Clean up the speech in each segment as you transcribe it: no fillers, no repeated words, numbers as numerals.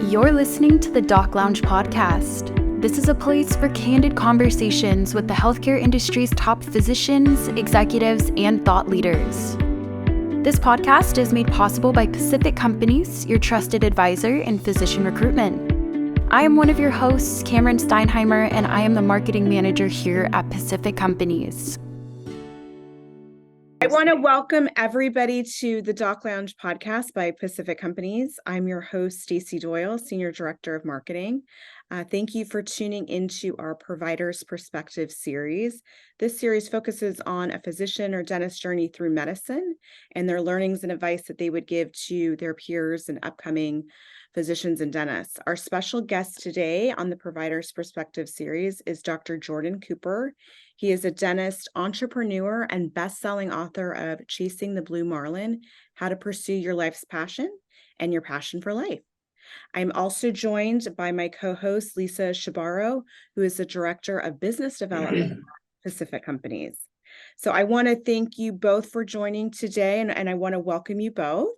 You're listening to the Doc Lounge podcast. This is a place for candid conversations with the healthcare industry's top physicians, executives, and thought leaders. This podcast is made possible by Pacific Companies, your trusted advisor in physician recruitment. I am one of your hosts, Cameron Steinheimer, and I am the marketing manager here at Pacific Companies. I want to welcome everybody to the Doc Lounge podcast by Pacific Companies. I'm your host, Stacey Doyle, Senior Director of Marketing. Thank you for tuning into our Provider's Perspective series. This series focuses on a physician or dentist journey through medicine and their learnings and advice that they would give to their peers and upcoming physicians and dentists. Our special guest today on the Provider's Perspective series is Dr. Jordan Cooper. He is a dentist, entrepreneur, and best-selling author of Chasing the Blue Marlin, How to Pursue Your Life's Passion and Your Passion for Life. I'm also joined by my co-host, Lisa Shebaro, who is the Director of Business Development at Pacific Companies. So I want to thank you both for joining today, and I want to welcome you both.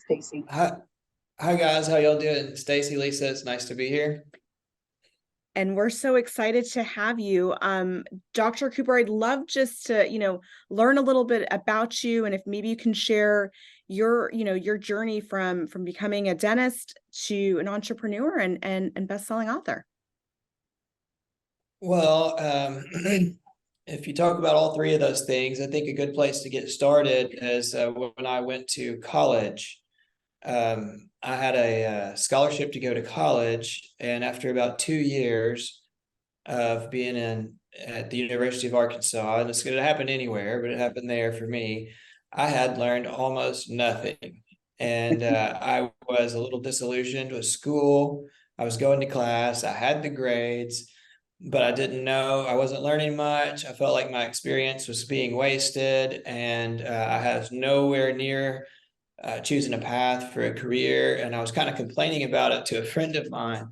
Stacey. Hi guys, how y'all doing? Stacey, Lisa, it's nice to be here. And we're so excited to have you. Dr. Cooper, I'd love just to, learn a little bit about you, and if maybe you can share your journey from becoming a dentist to an entrepreneur and best-selling author. Well, if you talk about all three of those things, I think a good place to get started is when I went to college. I had a scholarship to go to college, and after about 2 years of being at the University of Arkansas, and it's going to happen anywhere, but it happened there for me, I had learned almost nothing. And I was a little disillusioned with school. I was going to class, I had the grades, but I didn't know, I wasn't learning much. I felt like my experience was being wasted, and I was nowhere near choosing a path for a career. And I was kind of complaining about it to a friend of mine.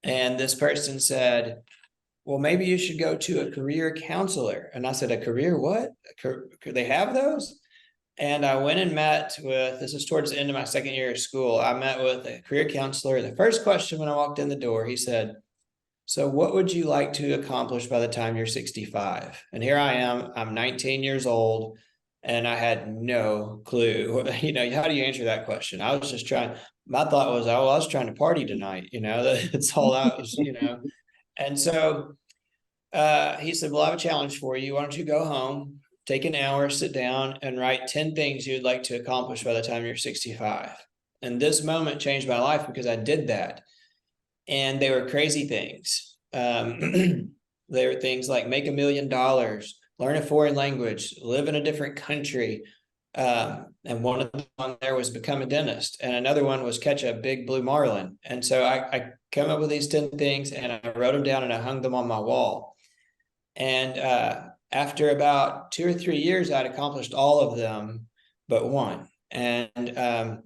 And this person said, well, maybe you should go to a career counselor. And I said, a career what? Could they have those? And I went and met with, this is towards the end of my second year of school, I met with a career counselor. The first question when I walked in the door, he said, so what would you like to accomplish by the time you're 65? And here I am, I'm 19 years old, and I had no clue. How do you answer that question? I was just trying, my thought was, I was trying to party tonight, that's all that was, And so he said, well, I have a challenge for you. Why don't you go home, take an hour, sit down, and write 10 things you'd like to accomplish by the time you're 65. And this moment changed my life because I did that. And they were crazy things. They were things like make $1 million, learn a foreign language, live in a different country. And one of them on there was become a dentist. And another one was catch a big blue marlin. And so I came up with these 10 things, and I wrote them down and I hung them on my wall. And after about 2 or 3 years, I'd accomplished all of them but one. And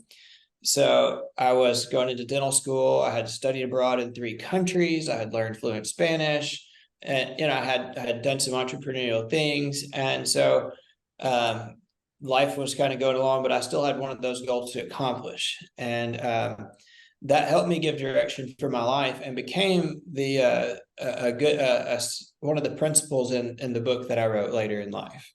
so I was going into dental school. I had studied abroad in 3 countries. I had learned fluent Spanish. And I had done some entrepreneurial things, and so life was kind of going along, but I still had one of those goals to accomplish, and that helped me give direction for my life, and became the one of the principles in the book that I wrote later in life.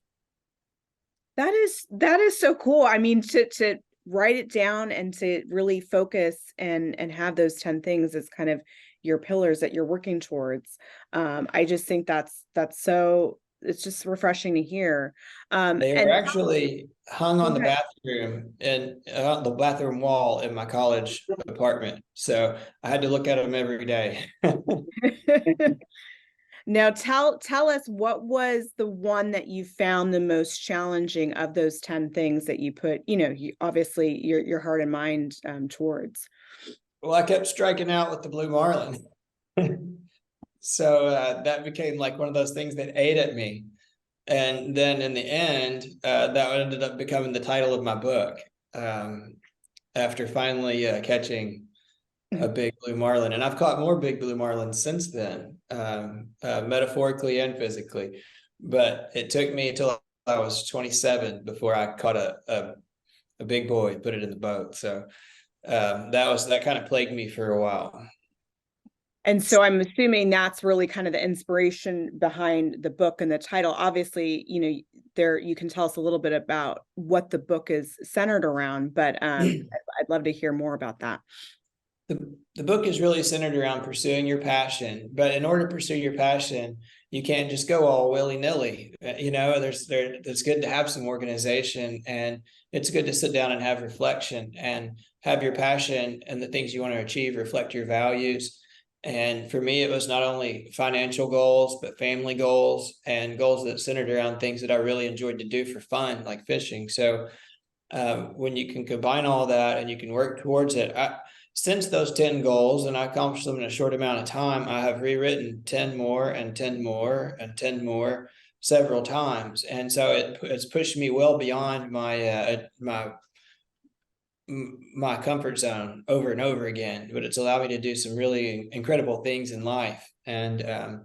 That is so cool. I mean, to write it down and to really focus and have those 10 things as kind of your pillars that you're working towards. I just think that's so, it's just refreshing to hear. They were actually hung on the bathroom and the bathroom wall in my college apartment. So I had to look at them every day. Now tell us, what was the one that you found the most challenging of those 10 things that you put, obviously your heart and mind towards? Well, I kept striking out with the blue marlin. So that became like one of those things that ate at me. And then in the end, that ended up becoming the title of my book, after finally catching a big blue marlin. And I've caught more big blue marlins since then, metaphorically and physically. But it took me until I was 27 before I caught a big boy, put it in the boat. So that kind of plagued me for a while. And so I'm assuming that's really kind of the inspiration behind the book and the title. Obviously, there you can tell us a little bit about what the book is centered around, but I'd love to hear more about that. The book is really centered around pursuing your passion, but in order to pursue your passion, you can't just go all willy-nilly. It's good to have some organization, and it's good to sit down and have reflection and have your passion and the things you want to achieve reflect your values. And for me, it was not only financial goals, but family goals and goals that centered around things that I really enjoyed to do for fun, like fishing. So when you can combine all that and you can work towards it, since those 10 goals, and I accomplished them in a short amount of time, I have rewritten 10 more and 10 more and 10 more several times. And so it's pushed me well beyond my comfort zone over and over again, but it's allowed me to do some really incredible things in life. And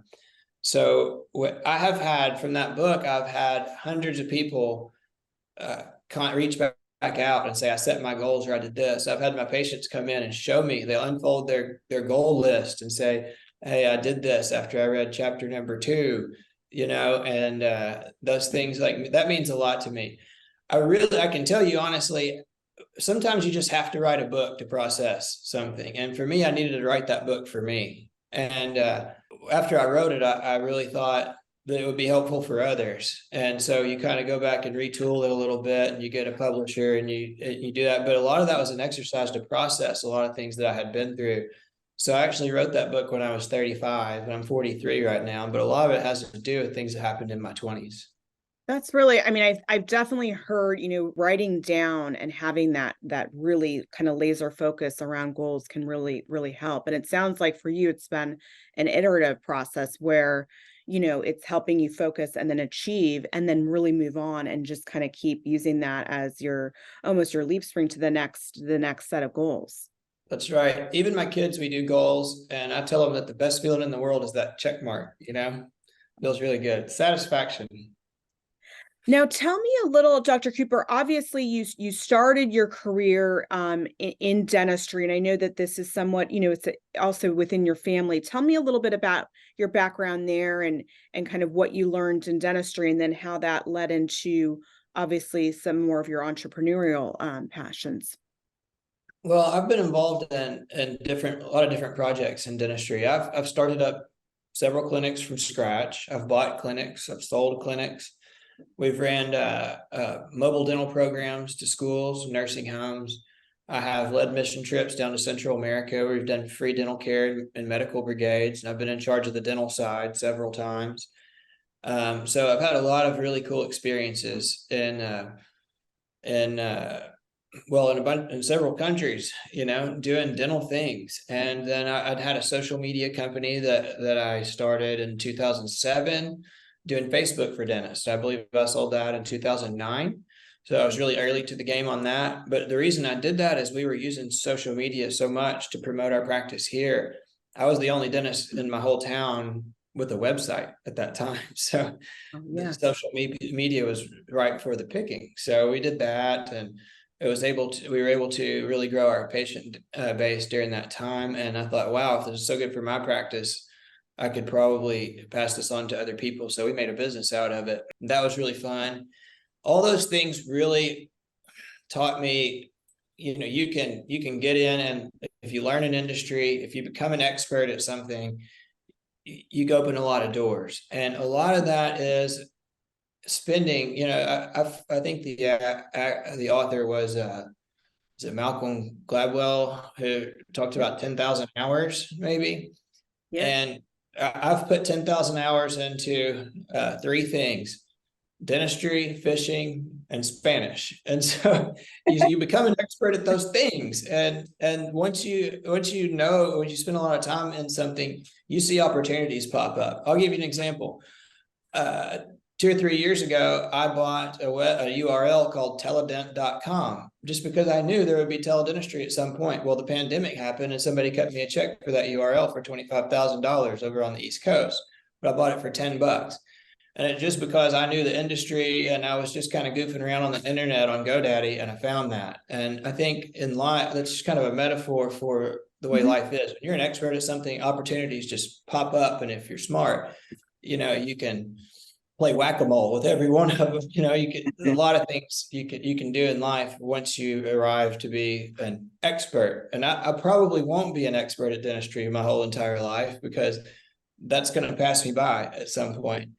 so what I have had from that book, I've had hundreds of people reach back out and say, I set my goals, or I did this. I've had my patients come in and show me, they'll unfold their goal list and say, hey, I did this after I read chapter number 2, and those things, like, that means a lot to me. I can tell you honestly, sometimes you just have to write a book to process something. And for me, I needed to write that book for me. And after I wrote it, I really thought that it would be helpful for others. And so you kind of go back and retool it a little bit, and you get a publisher and you do that. But a lot of that was an exercise to process a lot of things that I had been through. So I actually wrote that book when I was 35, and I'm 43 right now. But a lot of it has to do with things that happened in my 20s. That's really, I've definitely heard, writing down and having that really kind of laser focus around goals can really, really help. And it sounds like for you, it's been an iterative process where, it's helping you focus and then achieve and then really move on and just kind of keep using that as almost your leap spring to the next set of goals. That's right. Even my kids, we do goals, and I tell them that the best feeling in the world is that check mark, feels really good. Satisfaction. Now, tell me a little, Dr. Cooper, obviously you started your career in dentistry, and I know that this is somewhat, it's also within your family. Tell me a little bit about your background there and kind of what you learned in dentistry, and then how that led into obviously some more of your entrepreneurial passions. Well, I've been involved in a lot of different projects in dentistry. I've started up several clinics from scratch. I've bought clinics. I've sold clinics. We've ran mobile dental programs to schools, nursing homes. I have led mission trips down to Central America. We've done free dental care in medical brigades, and I've been in charge of the dental side several times. So I've had a lot of really cool experiences in several countries, doing dental things. And then I'd had a social media company that I started in 2007. Doing Facebook for dentists. I believe I sold that in 2009. So I was really early to the game on that. But the reason I did that is we were using social media so much to promote our practice here. I was the only dentist in my whole town with a website at that time. So the social media was ripe for the picking. So we did that, and we were able to really grow our patient base during that time. And I thought, wow, if this is so good for my practice, I could probably pass this on to other people. So we made a business out of it. That was really fun. All those things really taught me, you can get in, and if you learn an industry, if you become an expert at something, you open a lot of doors. And a lot of that is spending, I think the author was is it Malcolm Gladwell, who talked about 10,000 hours maybe. Yeah. And I've put 10,000 hours into 3 things: dentistry, fishing, and Spanish. And so you become an expert at those things. And once you spend a lot of time in something, you see opportunities pop up. I'll give you an example. 2 or 3 years ago, I bought a URL called teledent.com just because I knew there would be teledentistry at some point. Well, the pandemic happened, and somebody cut me a check for that URL for $25,000 over on the East Coast, but I bought it for $10. And it just because I knew the industry and I was just kind of goofing around on the internet on GoDaddy, and I found that. And I think in life, that's just kind of a metaphor for the way life is. When you're an expert at something, opportunities just pop up. And if you're smart, you can play whack-a-mole with every one of them. You can, a lot of things you can do in life once you arrive to be an expert. And I probably won't be an expert at dentistry my whole entire life, because that's going to pass me by at some point.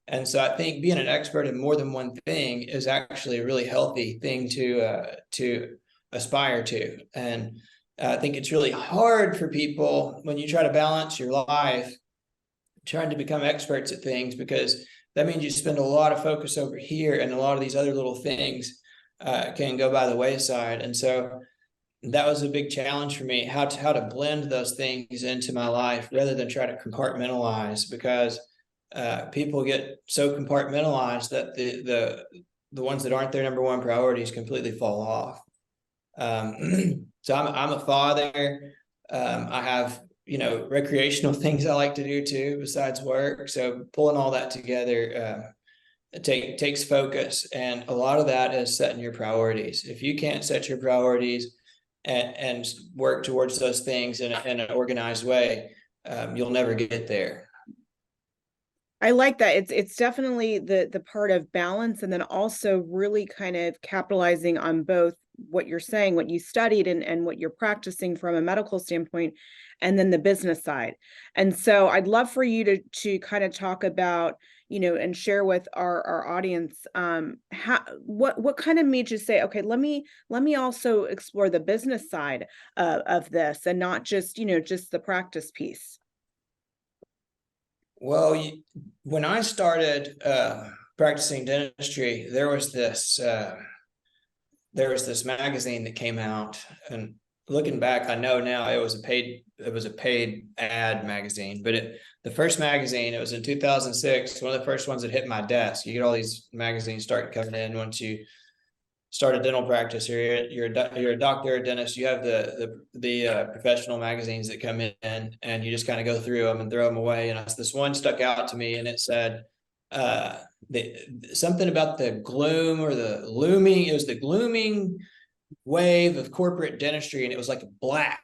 And so I think being an expert in more than one thing is actually a really healthy thing to aspire to. And I think it's really hard for people when you try to balance your life trying to become experts at things, because that means you spend a lot of focus over here, and a lot of these other little things can go by the wayside. And so that was a big challenge for me, how to blend those things into my life rather than try to compartmentalize, because people get so compartmentalized that the ones that aren't their number one priorities completely fall off. So I'm a father. I have, recreational things I like to do too, besides work. So pulling all that together, it takes focus. And a lot of that is setting your priorities. If you can't set your priorities and work towards those things in an organized way, you'll never get there. I like that. It's definitely the part of balance, and then also really kind of capitalizing on both what you're saying, what you studied, and what you're practicing from a medical standpoint, and then the business side. And so I'd love for you to kind of talk about, and share with our audience what kind of made you say, okay, let me also explore the business side of this, and not just just the practice piece. Well, when I started practicing dentistry, there was this magazine that came out, and looking back, I know now it was a paid ad magazine, but the first magazine, it was in 2006, one of the first ones that hit my desk. You get all these magazines start coming in once you start a dental practice, or you're a doctor or a dentist. You have the professional magazines that come in, and you just kind of go through them and throw them away. And this one stuck out to me, and it said something about the gloom or the looming. It was the glooming wave of corporate dentistry, and it was like a black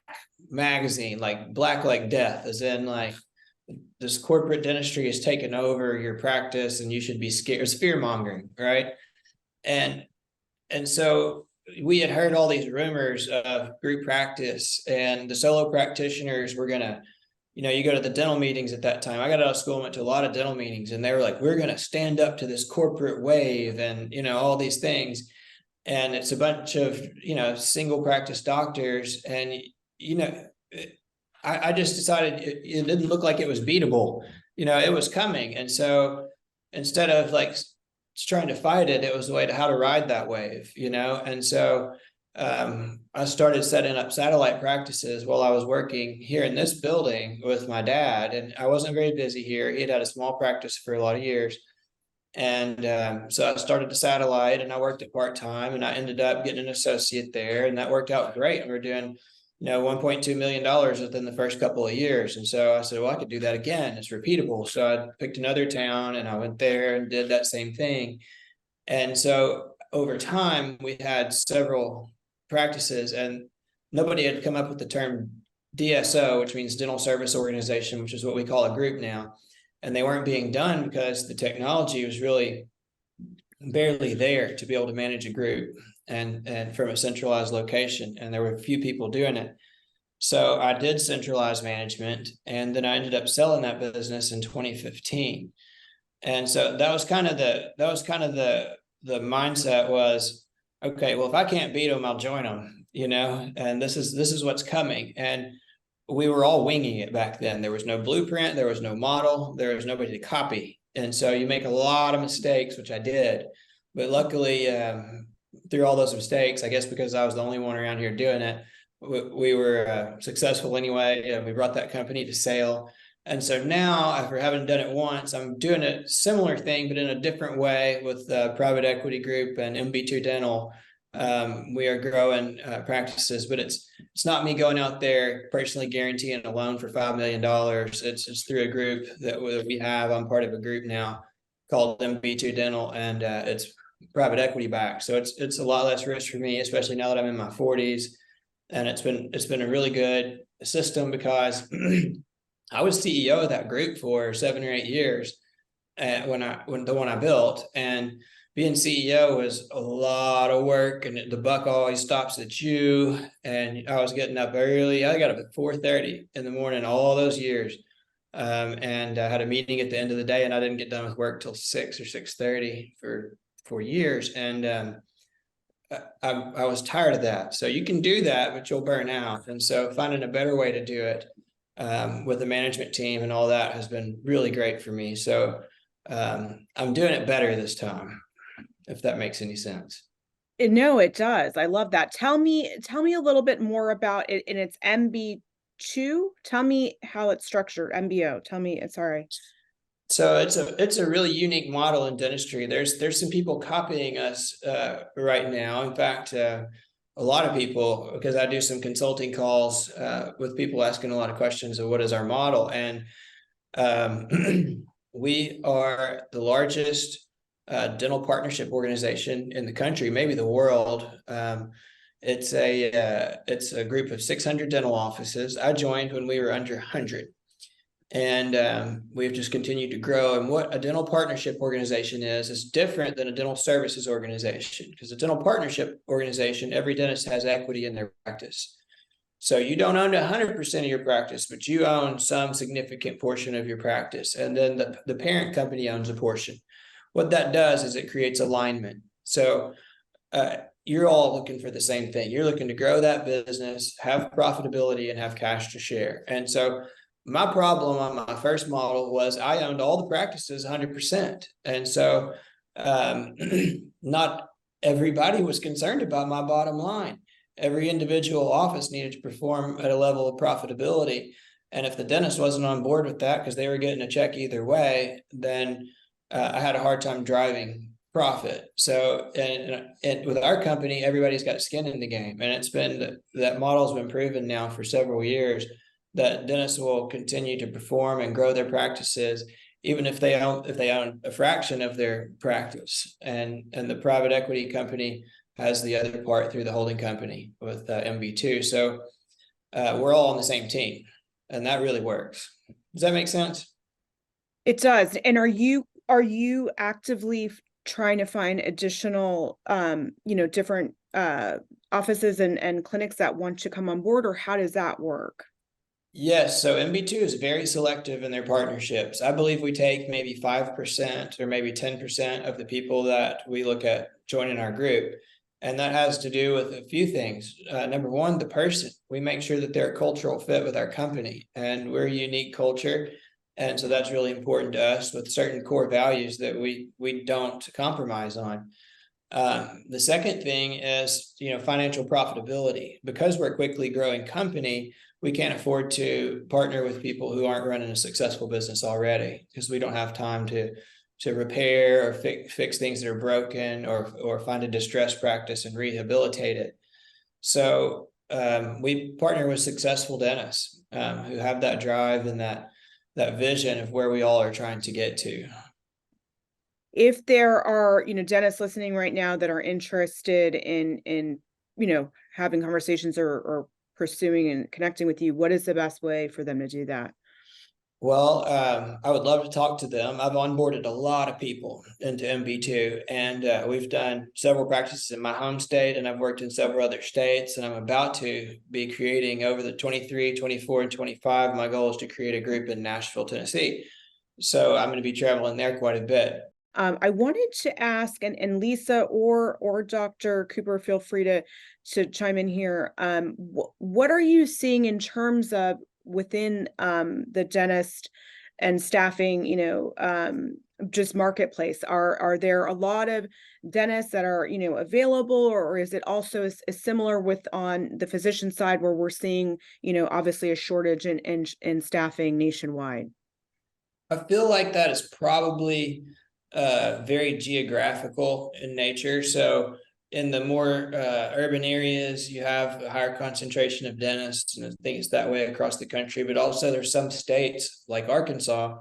magazine, like black like death, as in like this corporate dentistry is taking over your practice, and you should be scared. It's fear mongering, right? And so we had heard all these rumors of group practice, and the solo practitioners were going to, you go to the dental meetings at that time. I got out of school and went to a lot of dental meetings, and they were like, we're going to stand up to this corporate wave and, all these things. And it's a bunch of, single practice doctors. And, I just decided it didn't look like it was beatable. It was coming. And so instead of like trying to fight it, it was the way to how to ride that wave, And so I started setting up satellite practices while I was working here in this building with my dad. And I wasn't very busy here. He had a small practice for a lot of years. And so I started the satellite, and I worked it part-time, and I ended up getting an associate there, and that worked out great. And we're doing, $1.2 million within the first couple of years. And so I said, well, I could do that again. It's repeatable. So I picked another town, and I went there and did that same thing. And so over time, we had several practices, and nobody had come up with the term DSO, which means dental service organization, which is what we call a group now. And they weren't being done because the technology was really barely there to be able to manage a group and from a centralized location. And there were a few people doing it. So I did centralized management, and then I ended up selling that business in 2015. And so that was kind of the mindset was, okay, well, if I can't beat them, I'll join them, and this is what's coming. And we were all winging it back then. There was no blueprint, there was no model, there was nobody to copy. And so you make a lot of mistakes, which I did. But luckily, through all those mistakes, I guess because I was the only one around here doing it, we were successful anyway. We brought that company to sale. And so now, after having done it once, I'm doing a similar thing, but in a different way with the private equity group and MB2 Dental. We are growing practices, but it's not me going out there personally guaranteeing a loan for $5 million. It's through a group that we have. I'm part of a group now, called MB2 Dental, and it's private equity backed. So it's a lot less risk for me, especially now that I'm in my 40s. And it's been a really good system because I was CEO of that group for 7 or 8 years when the one I built, and being CEO was a lot of work, and the buck always stops at you. And I was getting up early. I got up at 4:30 in the morning all those years. And I had a meeting at the end of the day, and I didn't get done with work till 6 or 6:30 for years. And I was tired of that. So you can do that, but you'll burn out. And so finding a better way to do it with the management team and all that has been really great for me. So I'm doing it better this time, if that makes any sense. No, it does. I love that. Tell me a little bit more about it. And it's MB2. Tell me how it's structured. MBO. Tell me. Sorry. So it's a really unique model in dentistry. There's some people copying us right now. In fact, a lot of people, because I do some consulting calls with people asking a lot of questions of what is our model, and we are the largest dental partnership organization in the country, maybe the world. It's a group of 600 dental offices. I joined when we were under 100. And we've just continued to grow. And what a dental partnership organization is different than a dental services organization, because a dental partnership organization, every dentist has equity in their practice. So you don't own 100% of your practice, but you own some significant portion of your practice. And then the parent company owns a portion. What that does is it creates alignment. So you're all looking for the same thing. You're looking to grow that business, have profitability, and have cash to share. And so my problem on my first model was I owned all the practices 100%. And so not everybody was concerned about my bottom line. Every individual office needed to perform at a level of profitability. And if the dentist wasn't on board with that because they were getting a check either way, then I had a hard time driving profit. So, and with our company, everybody's got skin in the game. And it's been, that model's been proven now for several years, that dentists will continue to perform and grow their practices, even if they own a fraction of their practice. And the private equity company has the other part through the holding company with MB2. So we're all on the same team, and that really works. Does that make sense? It does. And are you actively trying to find additional, different offices and clinics that want to come on board, or how does that work? Yes, so MB2 is very selective in their partnerships. I believe we take maybe 5% or maybe 10% of the people that we look at joining our group. And that has to do with a few things. Number one, the person. We make sure that they're a cultural fit with our company, and we're a unique culture. And so that's really important to us, with certain core values that we don't compromise on. The second thing is, financial profitability. Because we're a quickly growing company, we can't afford to partner with people who aren't running a successful business already, because we don't have time to repair or fix things that are broken, or find a distressed practice and rehabilitate it. So we partner with successful dentists who have that drive and that vision of where we all are trying to get to. If there are, dentists listening right now that are interested in having conversations or pursuing and connecting with you, what is the best way for them to do that? Well, I would love to talk to them. I've onboarded a lot of people into MB2, and we've done several practices in my home state, and I've worked in several other states, and I'm about to be creating over the 23, 24, and 25. My goal is to create a group in Nashville, Tennessee. So I'm going to be traveling there quite a bit. I wanted to ask, and Lisa or Dr. Cooper, feel free to chime in here. What are you seeing in terms of within the dentist and staffing, just marketplace? Are there a lot of dentists that are, available, or is it also similar with on the physician side, where we're seeing, obviously a shortage in staffing nationwide? I feel like that is probably very geographical in nature. So in the more urban areas, you have a higher concentration of dentists, and I think it's that way across the country. But also there's some states like Arkansas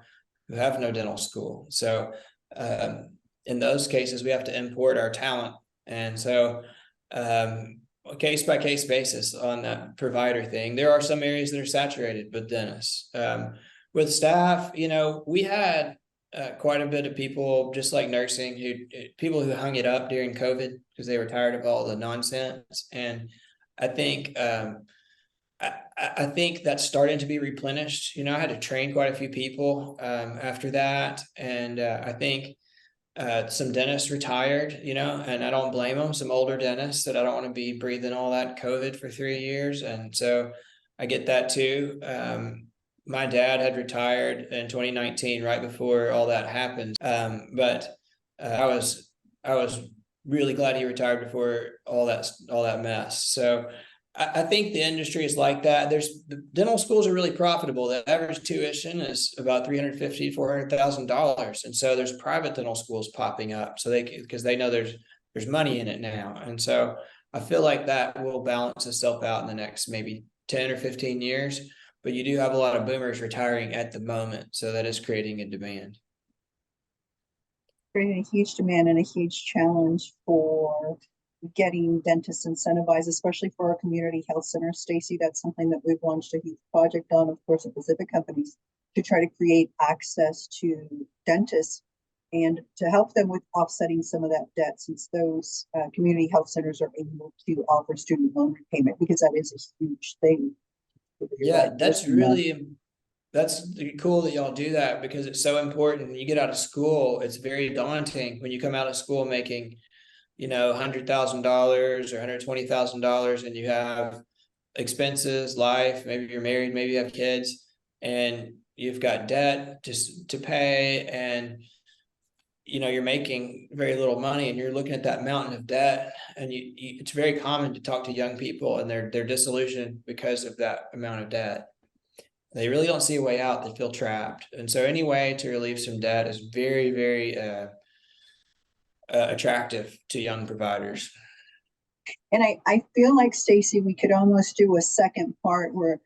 who have no dental school. So in those cases, we have to import our talent. And so, a case by case basis on that provider thing, there are some areas that are saturated with dentists. With staff, we had quite a bit of people, just like nursing, people who hung it up during COVID because they were tired of all the nonsense. And I think, I think that's starting to be replenished. I had to train quite a few people after that. And I think some dentists retired, and I don't blame them. Some older dentists that I don't want to be breathing all that COVID for 3 years. And so I get that too. My dad had retired in 2019, right before all that happened. But I was really glad he retired before all that mess. So I think the industry is like that. The dental schools are really profitable. The average tuition is about $350,000 to $400,000, and so there's private dental schools popping up. So because they know there's money in it now, and so I feel like that will balance itself out in the next maybe 10 or 15 years. But you do have a lot of boomers retiring at the moment, so that is creating a demand. Creating a huge demand and a huge challenge for getting dentists incentivized, especially for our community health center. Stacy, that's something that we've launched a huge project on, of course, at Pacific Companies, to try to create access to dentists and to help them with offsetting some of that debt, since those community health centers are able to offer student loan repayment, because that is a huge thing. Yeah, that's cool that y'all do that, because it's so important. When you get out of school, it's very daunting when you come out of school making $100,000 or $120,000, and you have expenses, life, maybe you're married, maybe you have kids, and you've got debt just to pay, and you're making very little money, and you're looking at that mountain of debt, and it's very common to talk to young people, and they're disillusioned because of that amount of debt. They really don't see a way out. They feel trapped. And so any way to relieve some debt is very, very attractive to young providers. And I feel like, Stacy, we could almost do a second part where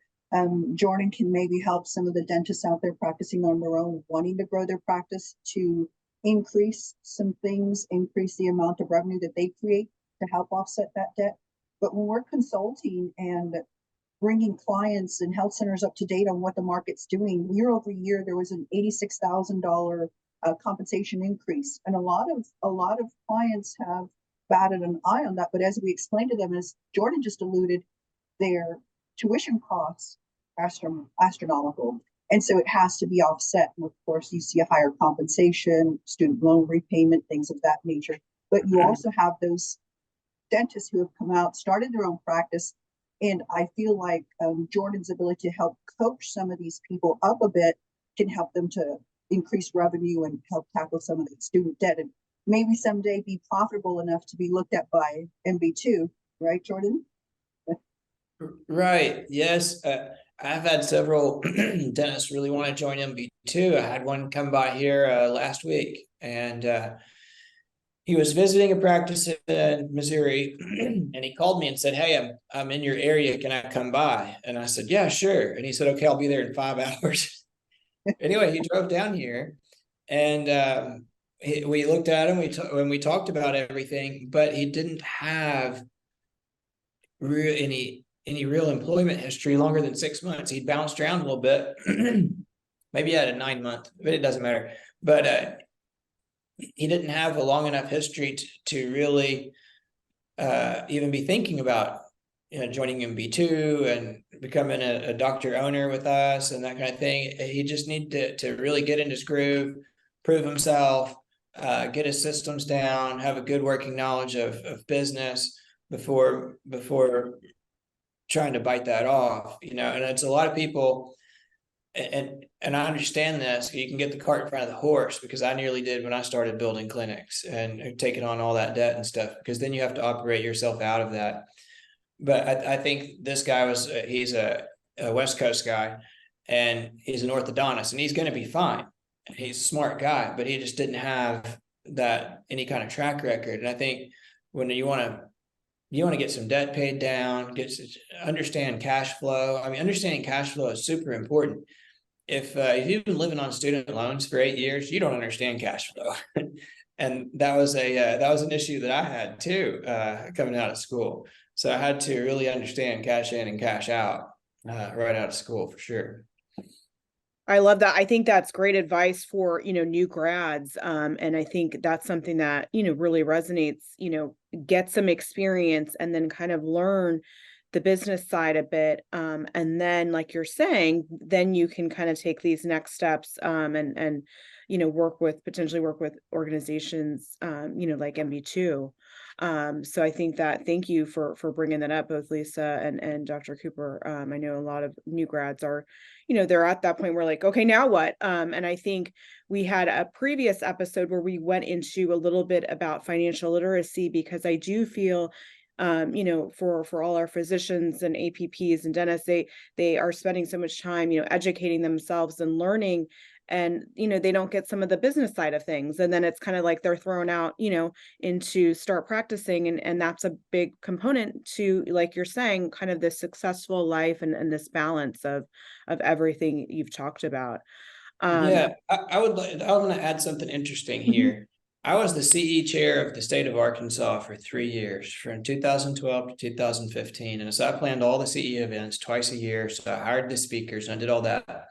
Jordan can maybe help some of the dentists out there practicing on their own, wanting to grow their practice, to increase some things, increase the amount of revenue that they create to help offset that debt. But when we're consulting and bringing clients and health centers up to date on what the market's doing, year over year, there was an $86,000 compensation increase, and a lot of clients have batted an eye on that. But as we explained to them, as Jordan just alluded, their tuition costs are astronomical, and so it has to be offset. And of course, you see a higher compensation, student loan repayment, things of that nature. But you also have those dentists who have come out, started their own practice. And I feel like Jordan's ability to help coach some of these people up a bit can help them to increase revenue and help tackle some of the student debt, and maybe someday be profitable enough to be looked at by MB2, right, Jordan? Right. Yes. I've had several dentists really want to join MB2. I had one come by here last week, and he was visiting a practice in Missouri, and he called me and said, "Hey, I'm in your area. Can I come by?" And I said, "Yeah, sure." And he said, "Okay, I'll be there in 5 hours." Anyway, he drove down here, and we looked at him. We talked about everything, but he didn't have any real employment history longer than 6 months. He bounced around a little bit. Maybe he had a 9-month, but it doesn't matter. But he didn't have a long enough history to really even be thinking about joining MB2 and becoming a doctor owner with us and that kind of thing. He just needed to really get in his groove, prove himself, get his systems down, have a good working knowledge of business before trying to bite that off. And it's a lot of people. And I understand this. You can get the cart in front of the horse, because I nearly did when I started building clinics and taking on all that debt and stuff, because then you have to operate yourself out of that. But I think this guy he's a West Coast guy, and he's an orthodontist, and he's going to be fine. He's a smart guy, but he just didn't have any kind of track record. And I think when you want to get some debt paid down, understand cash flow. I mean, understanding cash flow is super important. if you've been living on student loans for 8 years, you don't understand cash flow. And that was an issue that I had too, coming out of school. So I had to really understand cash in and cash out, right out of school for sure. I love that. I think that's great advice for, new grads. And I think that's something that, really resonates, get some experience and then kind of learn the business side a bit. And then like you're saying, then you can kind of take these next steps, and, potentially work with organizations, like MB2. So I think that, thank you for bringing that up, both Lisa and Dr. Cooper. I know a lot of new grads are, they're at that point where like, okay, now what? And I think we had a previous episode where we went into a little bit about financial literacy, because I do feel, for all our physicians and APPs and dentists, they are spending so much time, educating themselves and learning, and they don't get some of the business side of things, and then it's kind of like they're thrown out, into start practicing, and that's a big component to, like you're saying, kind of this successful life and this balance of everything you've talked about. Yeah, I want to add something interesting Mhm. here. I was the CE chair of the state of Arkansas for 3 years, from 2012 to 2015. And so I planned all the CE events twice a year. So I hired the speakers and I did all that.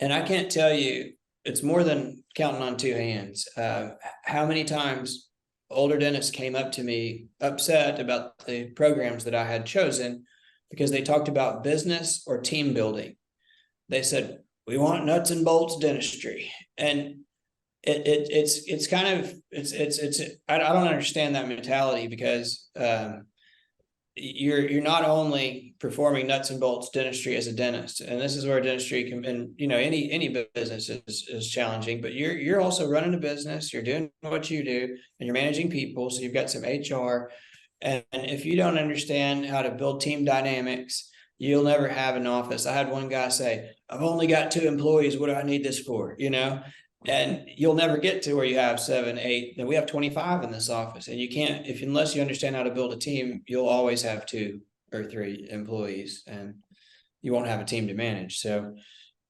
And I can't tell you, it's more than counting on two hands, how many times older dentists came up to me upset about the programs that I had chosen because they talked about business or team building. They said, we want nuts and bolts dentistry. And it's kind of, I don't understand that mentality, because you're not only performing nuts and bolts dentistry as a dentist, and this is where dentistry can, and any business is challenging, but you're also running a business, you're doing what you do, and you're managing people, so you've got some HR, and if you don't understand how to build team dynamics, you'll never have an office. I had one guy say, I've only got 2 employees, what do I need this for? And you'll never get to where you have 7, 8. And we have 25 in this office, and you can't, unless you understand how to build a team, you'll always have 2 or 3 employees, and you won't have a team to manage. So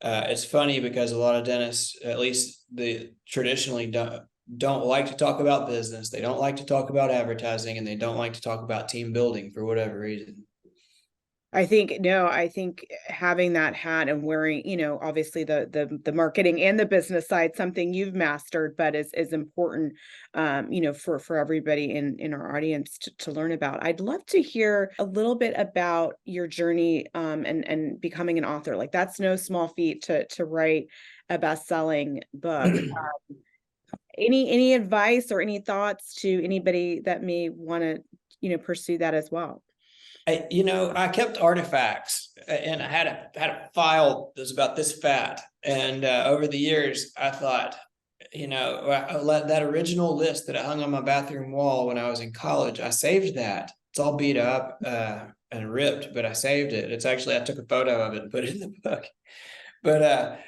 it's funny because a lot of dentists, at least the traditionally, don't like to talk about business. They don't like to talk about advertising, and they don't like to talk about team building for whatever reason. I think having that hat and wearing, obviously the marketing and the business side, something you've mastered, but is important, for everybody in our audience to learn about. I'd love to hear a little bit about your journey, and becoming an author. Like, that's no small feat to write a best-selling book. Any advice or any thoughts to anybody that may want to, pursue that as well? I kept artifacts, and I had a file that was about this fat. And over the years, I thought, that original list that I hung on my bathroom wall when I was in college, I saved that. It's all beat up and ripped, but I saved it. I took a photo of it and put it in the book. But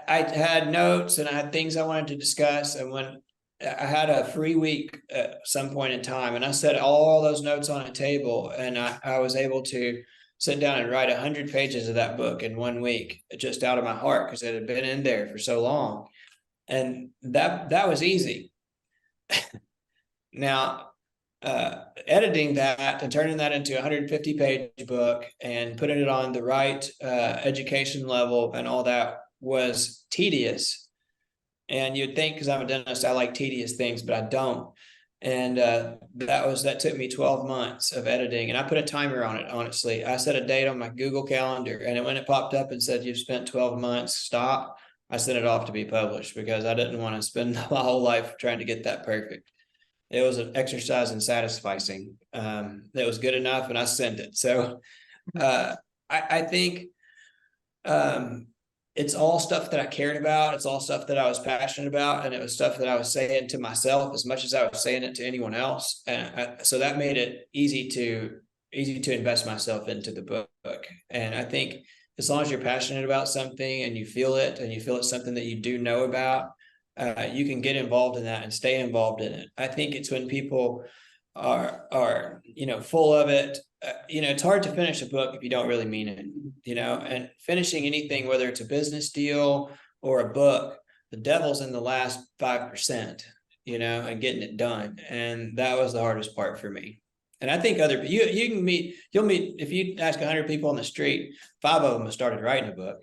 I had notes and I had things I wanted to discuss. And when I had a free week at some point in time, and I set all those notes on a table, and I was able to sit down and write 100 pages of that book in 1 week, just out of my heart, because it had been in there for so long. And that was easy. Now, editing that and turning that into a 150-page book and putting it on the right education level and all that was tedious. And you'd think, because I'm a dentist, I like tedious things, but I don't. And that took me 12 months of editing, and I put a timer on it. Honestly, I set a date on my Google Calendar, and when it popped up and said you've spent 12 months, stop, I sent it off to be published, because I didn't want to spend my whole life trying to get that perfect. It was an exercise in satisficing. It was good enough, and I sent it. So I think it's all stuff that I cared about. It's all stuff that I was passionate about. And it was stuff that I was saying to myself as much as I was saying it to anyone else. And so that made it easy to invest myself into the book. And I think as long as you're passionate about something and you feel it's something that you do know about, you can get involved in that and stay involved in it. I think it's when people are full of it, it's hard to finish a book if you don't really mean it, and finishing anything, whether it's a business deal or a book, the devil's in the last 5%, and getting it done. And that was the hardest part for me. And I think you'll meet, if you ask 100 people on the street, 5 of them have started writing a book,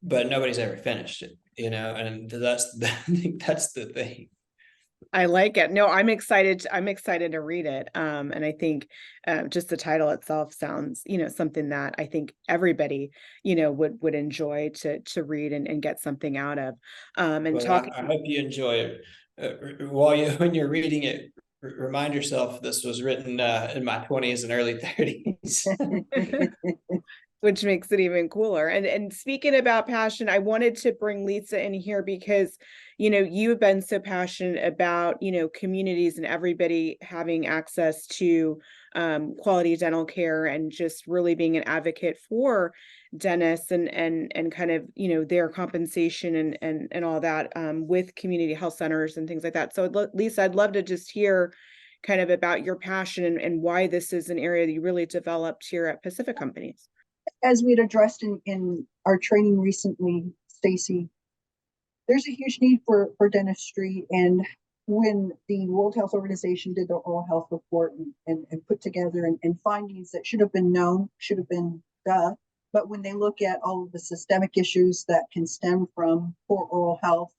but nobody's ever finished it, and I think that's the thing. I like it. No, I'm excited. I'm excited to read it. And I think just the title itself sounds, something that I think everybody, would enjoy to read and get something out of. And well, talking. I hope you enjoy it. When you're reading it, remind yourself this was written in my 20s and early 30s. Which makes it even cooler. And speaking about passion, I wanted to bring Lisa in here because, you've been so passionate about, communities and everybody having access to quality dental care, and just really being an advocate for dentists and kind of, their compensation and all that with community health centers and things like that. So Lisa, I'd love to just hear kind of about your passion and why this is an area that you really developed here at Pacific Companies. As we'd addressed in our training recently, Stacy, there's a huge need for dentistry. And when the World Health Organization did their oral health report and put together and findings that should have been known, should have been done, but when they look at all of the systemic issues that can stem from poor oral health,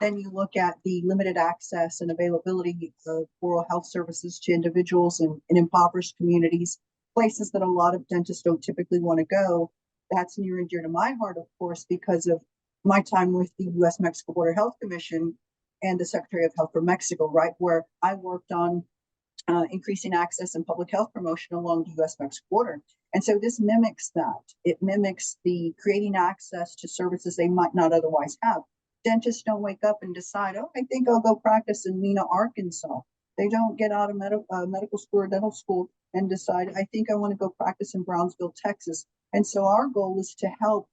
then you look at the limited access and availability of oral health services to individuals in impoverished communities, places that a lot of dentists don't typically want to go. That's near and dear to my heart, of course, because of my time with the U.S.-Mexico Border Health Commission and the Secretary of Health for Mexico, right, where I worked on increasing access and public health promotion along the U.S.-Mexico border. And so this mimics that. It mimics the creating access to services they might not otherwise have. Dentists don't wake up and decide, oh, I think I'll go practice in Mena, Arkansas. They don't get out of medical school or dental school and decide, I think I want to go practice in Brownsville, Texas. And so our goal is to help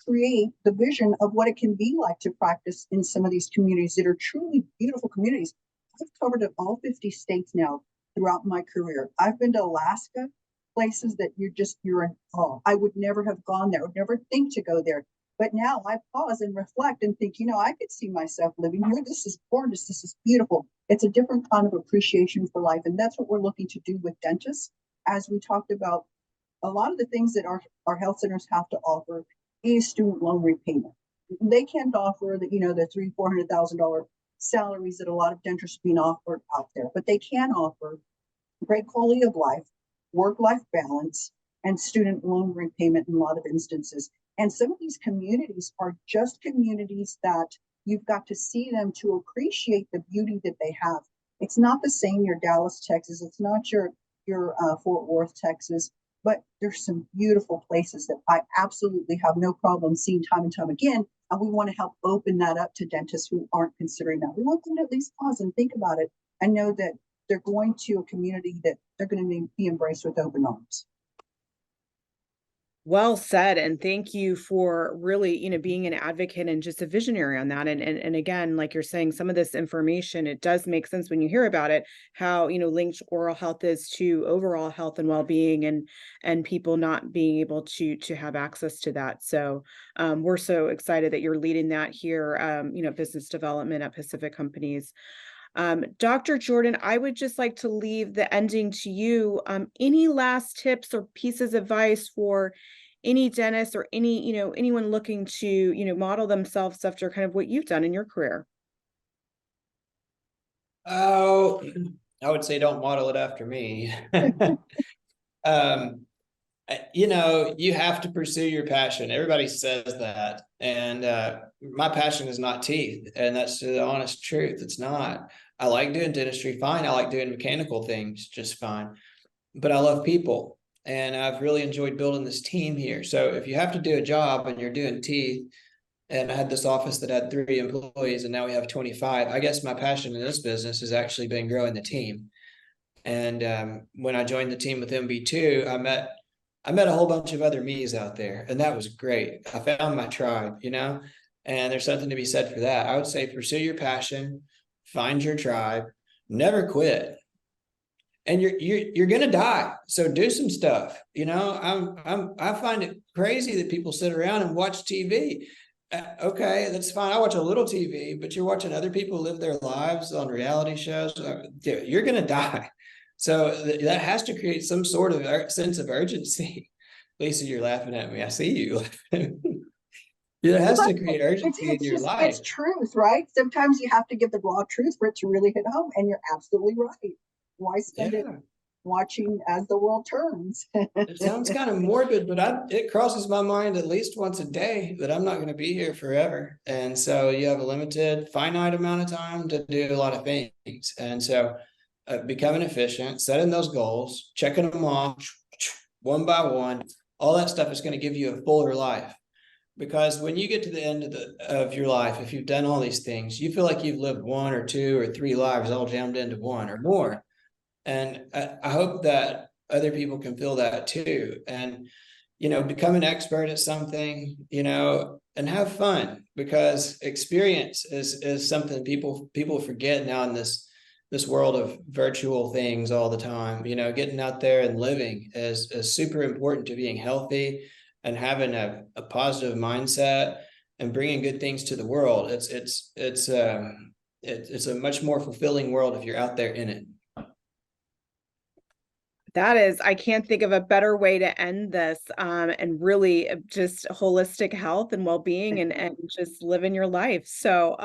create the vision of what it can be like to practice in some of these communities that are truly beautiful communities. I've covered all 50 states now throughout my career. I've been to Alaska, places that you're in awe. I would never have gone there, would never think to go there. But now I pause and reflect and think, I could see myself living here. This is gorgeous. This is beautiful. It's a different kind of appreciation for life. And that's what we're looking to do with dentists. As we talked about, a lot of the things that our health centers have to offer is student loan repayment. They can't offer the $300,000-$400,000 salaries that a lot of dentists are being offered out there, but they can offer great quality of life, work-life balance, and student loan repayment in a lot of instances. And some of these communities are just communities that you've got to see them to appreciate the beauty that they have. It's not the same your Dallas, Texas. It's not your Fort Worth, Texas. But there's some beautiful places that I absolutely have no problem seeing time and time again. And we want to help open that up to dentists who aren't considering that. We want them to at least pause and think about it and know that they're going to a community that they're going to be embraced with open arms. Well said. And thank you for really, being an advocate and just a visionary on that. And again, like you're saying, some of this information, it does make sense when you hear about it, how, linked oral health is to overall health and well-being and people not being able to have access to that. So we're so excited that you're leading that here, business development at Pacific Companies. Dr. Jordan, I would just like to leave the ending to you. Any last tips or pieces of advice for any dentist or anyone looking to, model themselves after kind of what you've done in your career? Oh, I would say don't model it after me. You have to pursue your passion. Everybody says that. And my passion is not teeth. And that's the honest truth. It's not. I like doing dentistry fine. I like doing mechanical things just fine. But I love people. And I've really enjoyed building this team here. So if you have to do a job and you're doing teeth, and I had this office that had 3 employees and now we have 25, I guess my passion in this business has actually been growing the team. And when I joined the team with MB2, I met a whole bunch of other me's out there, and that was great. I found my tribe, and there's something to be said for that. I would say pursue your passion, find your tribe, never quit. and you're gonna die. So do some stuff. I find it crazy that people sit around and watch TV. Okay, that's fine. I watch a little TV, but you're watching other people live their lives on reality shows. You're gonna die. So that has to create some sort of sense of urgency. Lisa, you're laughing at me. I see you. It has to create urgency in your life. It's truth, right? Sometimes you have to give the raw truth for it to really hit home. And you're absolutely right. Why spend it watching as the world turns? It sounds kind of morbid, but it crosses my mind at least once a day that I'm not going to be here forever. And so you have a limited, finite amount of time to do a lot of things. And so becoming efficient, setting those goals, checking them off one by one, all that stuff is going to give you a fuller life. Because when you get to the end of your life, if you've done all these things, you feel like you've lived 1 or 2 or 3 lives all jammed into one or more. And I hope that other people can feel that too. And, become an expert at something, and have fun, because experience is something people forget now in this world of virtual things all the time. Getting out there and living is super important to being healthy and having a positive mindset and bringing good things to the world. It's a much more fulfilling world if you're out there in it. That is, I can't think of a better way to end this, and really just holistic health and well-being and just living your life. So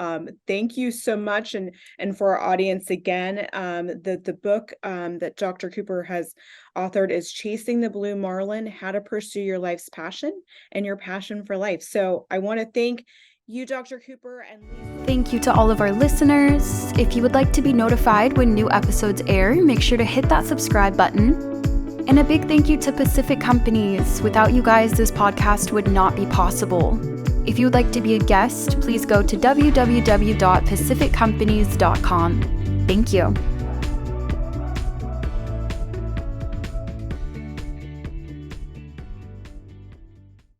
thank you so much. And for our audience, again, the book that Dr. Cooper has authored is Chasing the Blue Marlin: How to Pursue Your Life's Passion and Your Passion for Life. So I want to thank you, Dr. Cooper, and Lisa. Thank you to all of our listeners. If you would like to be notified when new episodes air, make sure to hit that subscribe button. And a big thank you to Pacific Companies. Without you guys, this podcast would not be possible. If you would like to be a guest, please go to www.pacificcompanies.com. Thank you.